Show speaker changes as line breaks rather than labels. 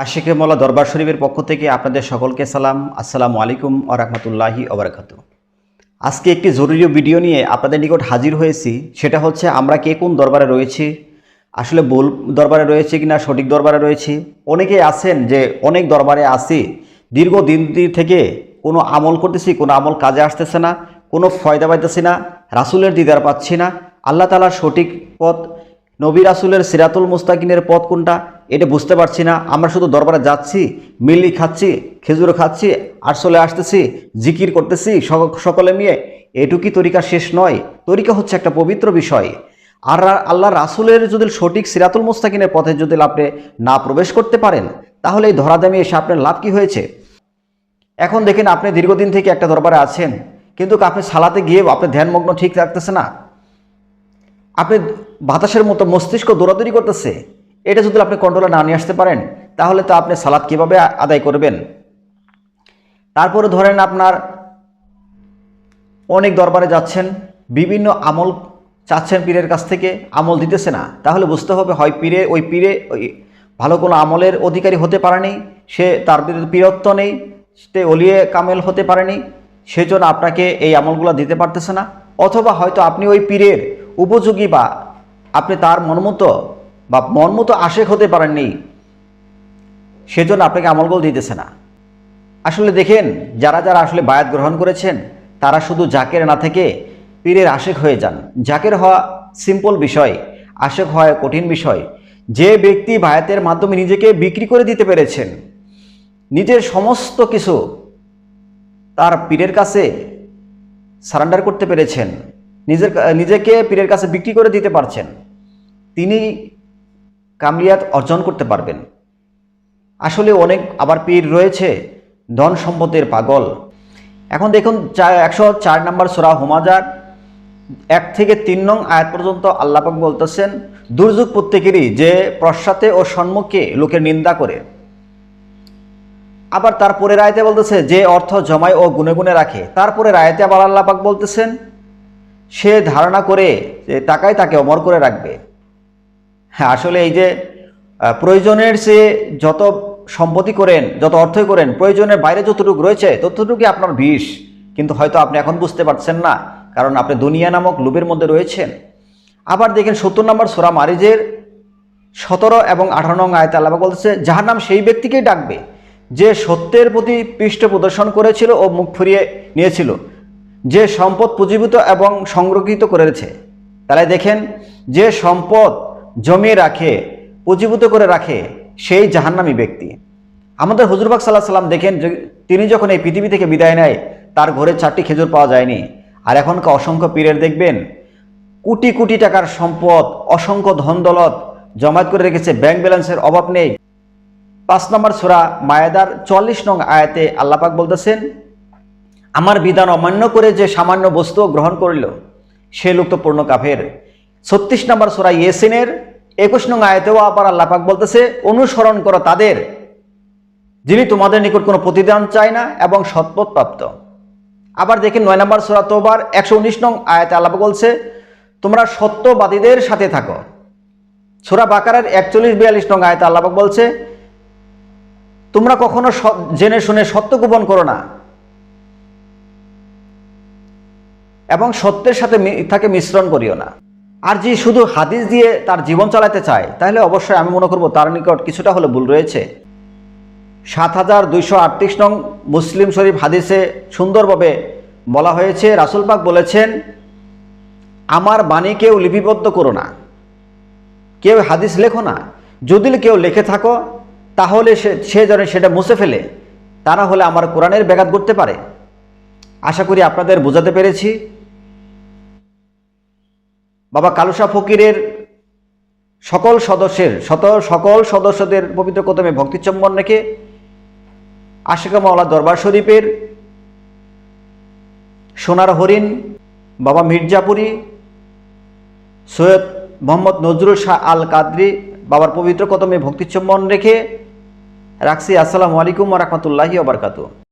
আশিকে মওলা দরবার শরীফের পক্ষ থেকে আপনাদের সকলকে সালাম। আসসালামু আলাইকুম ওয়া রাহমাতুল্লাহি ওয়া বারাকাতুহু। আজকে একটি জরুরি ভিডিও নিয়ে আপনাদের নিকট হাজির হয়েছি। সেটা হচ্ছে আমরা কে কোন দরবারে রয়েছি, আসলে ভুল দরবারে রয়েছে কিনা সঠিক দরবারে রয়েছি। অনেকেই আছেন যে অনেক দরবারে আছি, দীর্ঘদিন থেকে কোনো আমল করতেছি, কোনো আমল কাজে আসতেছে না, কোনো ফয়দা পাইতেছি না, রাসূলের দিদার পাচ্ছি না, আল্লাহ তাআলার সঠিক পথ, নবী রাসূলের সিরাতুল মুস্তাকিমের পথ কোনটা এটা বুঝতে পারছি না। আমরা শুধু দরবারে যাচ্ছি, মিলি খাচ্ছি, খেজুর খাচ্ছি, আর চলে আসতেছি, জিকির করতেছি সকলে নিয়ে। এটুকুই তরিকা শেষ নয়। তরিকা হচ্ছে একটা পবিত্র বিষয়। আর আল্লাহ রাসূলের যদি সঠিক সিরাতুল মুস্তাকিমের পথে যদি আপনি না প্রবেশ করতে পারেন, তাহলে এই ধরাধামে এসে আপনার লাভ কি হয়েছে? এখন দেখেন, আপনি দীর্ঘদিন থেকে একটা দরবারে আছেন, কিন্তু আপনি সালাতে গিয়ে আপনার ধ্যানমগ্ন ঠিক রাখতেছে না, আপনি বাতাসের মতো মস্তিষ্ক দৌড়াদৌড়ি করতেছে। এটা যদি আপনি কন্ট্রোলে না নিয়ে আসতে পারেন, তাহলে তো আপনি সালাত কিভাবে আদায় করবেন? তারপরে ধরেন আপনার অনেক দরবারে যাচ্ছেন, বিভিন্ন আমল চাচ্ছেন পীরের কাছ থেকে, আমল দিতেছে না, তাহলে বুঝতে হবে হয় ওই পীরে ভালো কোনো আমলের অধিকারী হতে পারেনি, সে তার পীরত্ব নেই, সে অলিয়ে কামেল হতে পারেনি, সেজন্য আপনাকে এই আমলগুলো দিতে পারতেছে না। অথবা হয়তো আপনি ওই পীরের উপযোগী বা আপনি তার মনমতো আশেক হতে পারেননি, সেজন্য আপনাকে আমলগুলো দিতেছে না। আসলে দেখেন, যারা যারা আসলে বায়াত গ্রহণ করেছেন, তারা শুধু জাকের না থেকে পীরের আশেক হয়ে যান। জাকের হওয়া সিম্পল বিষয়, আশেক হওয়া কঠিন বিষয়। যে ব্যক্তি বায়াতের মাধ্যমে নিজেকে বিক্রি করে দিতে পেরেছেন, নিজের সমস্ত কিছু তার পীরের কাছে সারেন্ডার করতে পেরেছেন, নিজেকে পীরের কাছে বিক্রি করে দিতে পারছেন, তিনি কামলিয়াত অর্জন করতে পারবেন। আসলে অনেক আবার পীর রয়েছে ধন সম্পদের পাগল। এখন দেখুন 104 নম্বর সূরা হুমাজার 1 থেকে 3 নং আয়াত পর্যন্ত আল্লাহ পাক বলতেছেন, দুর্যোগ প্রত্যেকেরই যে পশ্চাতে ও সম্মুখে লোকের নিন্দা করে। আবার তারপরের আয়াতে বলতেছে, যে অর্থ জমায় ও গুনে গুনে রাখে। তারপরের আয়াতে আবার আল্লাহ পাক বলতেছেন, সে ধারণা করে যে টাকায় তাকে অমর করে রাখবে। হ্যাঁ, আসলে এই যে প্রয়োজনের চেয়ে যত সম্পত্তি করেন, যত অর্থই করেন, প্রয়োজনের বাইরে যতটুকু রয়েছে ততটুকুই আপনার বিষ। কিন্তু হয়তো আপনি এখন বুঝতে পারছেন না, কারণ আপনি দুনিয়া নামক লোভের মধ্যে রয়েছেন। আবার দেখেন 70 নম্বর সূরা মারিজের 17 এবং 18 নং আয়াতে আল্লাহ বলতেছে, জাহান্নাম সেই ব্যক্তিকেই ডাকবে যে সত্যের প্রতি পৃষ্ঠ প্রদর্শন করেছিল ও মুখ ফিরিয়ে নিয়েছিল, যে সম্পদ পুঁজিভূত এবং সংরক্ষিত করেছে। তাহলে দেখেন, যে সম্পদ জমিয়ে রাখে, পুঁজিভূত করে রাখে, সেই জাহান্নামী ব্যক্তি। আমাদের হুজুর পাক সাল্লাল্লাহু আলাইহি সাল্লাম দেখেন, তিনি যখন এই পৃথিবী থেকে বিদায় নেয়, তার ঘরে 4টি খেজুর পাওয়া যায়নি। আর এখনকার অসংখ্য পীরের দেখবেন কোটি কোটি টাকার সম্পদ, অসংখ্য ধন দৌলত জমায়েত করে রেখেছে, ব্যাংক ব্যালেন্সের অভাব নেই। 5 নম্বর সূরা মায়েদার 44 নং আয়াতে আল্লাহ পাক বলতেছেন, আমার বিধান অমান্য করে যে সামান্য বস্তু গ্রহণ করিল, সে লোক তো পূর্ণ কাফের। 36 নম্বর সূরা ইয়াসিনের 21 নং আয়াতেও আবার আল্লাহ পাক বলতেছে, অনুসরণ করো তাদের যিনি তোমাদের নিকট কোনো প্রতিদান চায় না এবং সৎপথ প্রাপ্ত। আবার দেখেন 9 নম্বর সূরা তওবার 119 নং আয়াতে আল্লাহ পাক বলছে, তোমরা সত্যবাদীদের সাথে থাকো। সূরা বাকারার 41-42 নং আয়াতে আল্লাহ পাক বলছে, তোমরা কখনো জেনে শুনে সত্য গোপন করো না এবং সত্যের সাথে মিথ্যাকে মিশ্রণ করিও না। আর যে শুধু হাদিস দিয়ে তার জীবন চালাতে চায়, তাহলে অবশ্যই আমি মনে করব তার নিকট কিছুটা হলে ভুল রয়েছে। 7238 নং মুসলিম শরীফ হাদিসে সুন্দরভাবে বলা হয়েছে, রাসূল পাক বলেছেন, আমার বাণী কেউ লিপিবদ্ধ করো না, কেউ হাদিস লেখো না। যদি কেউ লিখে থাকো, তাহলে সে যেন সেটা মুছে ফেলে, তা না হলে আমার কোরআনের ব্যাঘাত করতে পারে। আশা করি আপনাদের বোঝাতে পেরেছি। বাবা কালুশা ফকিরের সকল সদস্যদের পবিত্র কদমে ভক্তি চুম্বন রেখে আশিকা মাওলা দরবার শরীফের সোনার হরিণ বাবা মির্জাপুরী সৈয়দ মোহাম্মদ নজরুল শাহ আল কাদরি বাবার পবিত্র কদমে ভক্তি চুম্বন রেখে রাখছি। আসসালামু আলাইকুম ওয়া রাহমাতুল্লাহি ওয়া বারাকাতুহু।